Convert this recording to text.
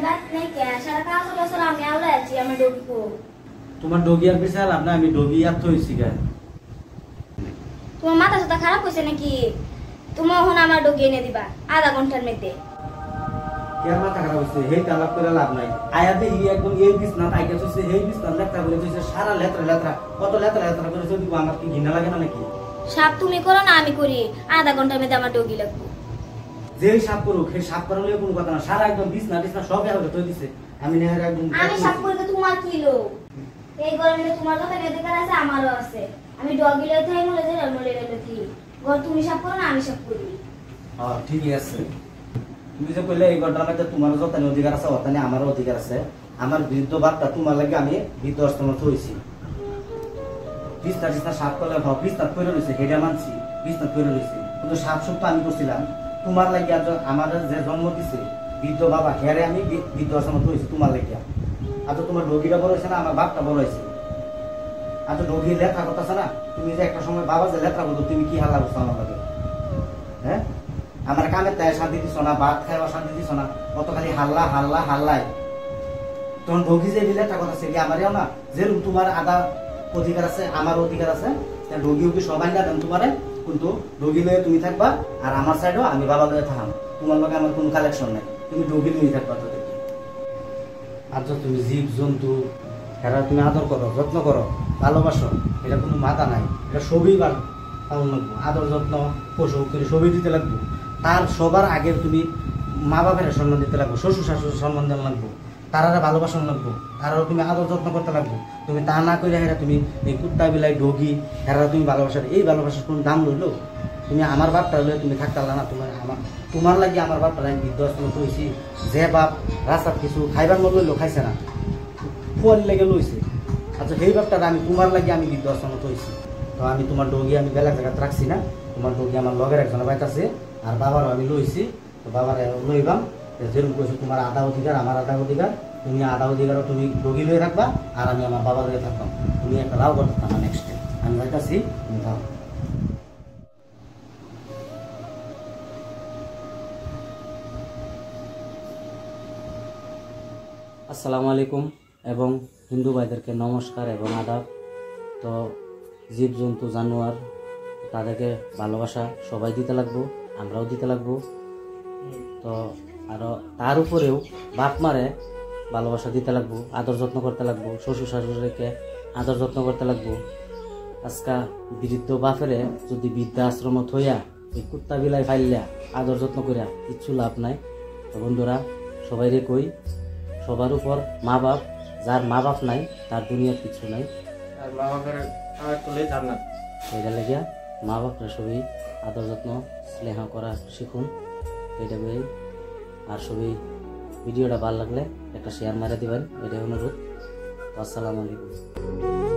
বাত নাই কে সারা কাজ বছর আমি আওলা আছি আমার ডগি কো তোমার ডগি আর বিশাল আপনি আমি ডগি আর তো হইছি গা তোমার মাথা সাথে খারাপ হইছে নাকি তুমি এখন আমার ডগি এনে দিবা আধা ঘন্টার মধ্যে কে মাথা খারাপ হইছে হেই তালাপ করে লাভ নাই আয়া দে ই একদম এই বিছনা তাই গেছে হেই বিছনা লেখা বলে দিছে সারা লেত্রা কত লেত্রা করে যদি আমার কি ঘৃণা লাগে না নাকি সাপ তুমি করো না আমি করি আধা ঘন্টার মধ্যে আমার ডগি লাগবে যেই সাপ করুক সেই সাপ করালে কোনো কথা না সারা একদম বিছনা সব আগে তো দিছে আমি নেহার একদম আমি সাপ করতে তোমার কি লো এই গরমে তোমার কথা অধিকার আছে আমারও আছে আমি ডগি লই থাই মলে যে মলে গেলে কি গর তুমি সাপ করো না আমি সাপ করি হ্যাঁ ঠিকই আছে তুমি যে কইলে এই ঘটনার মধ্যে তোমার যতনে অধিকার আছে অতনে আমারও অধিকার আছে আমার বিরুদ্ধ বার্তা তোমার লাগে আমি বিধ্বস্ত হইছি বিছনা সাপ করলে বিছনা করে রয়েছে হেডা মানছি বিছনা করে রয়েছে কিন্তু সাপ সব তো আমি করছিলাম তোমার লাগে আমার যে জন্ম দিছে বৃদ্ধ বাবা হেরে আমি বিধ্বস্ত হয়েছি তোমার লাগে আজ তোমার ডগিটা বড় হয়েছে না আমার বাপটা বড় হয়েছে আজ ডগি লেখা করতেছে না তুমি যে একটা সময় বাবা যে লেখা করতো তুমি কি হাল্লা করছো আমার লাগে হ্যাঁ আমার কামে তাই শান্তি দিছ না ভাত খাইবা শান্তি দিছ না কত খালি হাল্লাই তখন ডগি যে লেখা কথা সে কি আমারও না যেরকম তোমার আধা অধিকার আছে আমার অধিকার আছে ডগিও কি সবাই না দেন তোমারে কিন্তু ডগি লয়ে তুমি থাকবা আর আমার সাইডও আমি বাবা লয়ে থাকাম তোমার লগে আমার কোনো কালেকশন নাই তুমি ডগি লয়ে থাকবা তোদেরকে আর তুমি জীব জন্তু এরা তুমি আদর করো যত্ন করো ভালোবাসো এটা কোনো মাথা নাই এটা সবই পালন লাগবো আদর যত্ন পশু করে সবই দিতে লাগবো তার সবার আগে তুমি মা বাপের সম্মান দিতে লাগবো শ্বশুর শাশুড়ির সম্মান দেওয়া লাগবো তারা ভালোবাসন লাগবো তারাও তুমি আদর যত্ন করতে লাগবো তুমি তা না করে হেরা তুমি এই কুত্তা বিলাই ডগি হেরা তুমি ভালোবাসার এই ভালোবাসার কোনো দাম লইলো তুমি আমার বাপটা হলে তুমি থাকতে না তোমার লাগে আমার বাপটা আমি বিধ্বস্ত হয়েছি যে বাপ রাস্তার কিছু খাইবার মতো লইলো খাইছে না ফুয়ারি লেগে লইছে আচ্ছা সেই বাপটা আমি তোমার লাগে আমি বিধ্বস্ত হয়েছি তো আমি তোমার ডগি আমি বেলা জায়গাতে রাখছি না তোমার ডগি আমার লগের একজনের বাইক আছে আর বাবারও আমি লইছি তো বাবার লইবাম যেরকম কইছো তোমার আধা অধিকার আমার আধা অধিকার তুমি আধা অধিকারও তুমি ডগি লয়ে রাখবা আর আমি আমার বাবা লয়ে থাকতাম তুমি একটা রাও করতে থাকবা নেক্সট টাইম আমি যাইতাছি তুমি থাকো আসসালামু আলাইকুম এবং হিন্দু ভাইদেরকে নমস্কার এবং আদাব। তো জীবজন্তু জানোয়ার তাদেরকে ভালোবাসা সবাই দিতে লাগবো, আমরাও দিতে লাগবো। তো আরও তার উপরেও বাপ মারে ভালোবাসা দিতে লাগবো, আদর যত্ন করতে লাগবো, শ্বশুর শাশুড়িকে আদর যত্ন করতে লাগবো। আজকা বৃদ্ধ বাপেরে যদি বৃদ্ধা আশ্রম থইয়া এই কুত্তা বিলাই ফাইলিয়া আদর যত্ন করিয়া কিচ্ছু লাভ নাই। তো বন্ধুরা সবাইরে কই সবার উপর মা বাপ, যার মা বাপ নাই তার দুনিয়ার কিছু নাই। আর মা বাপের জান্নাত সেইটা লেগিয়া মা বাপরা সবই আদর যত্ন স্নেহ করা শিখুন। এটা বই আর সবই ভিডিওটা ভালো লাগলে একটা শেয়ার মারা দিবেন, এটাই অনুরোধ। আসসালামু আলাইকুম।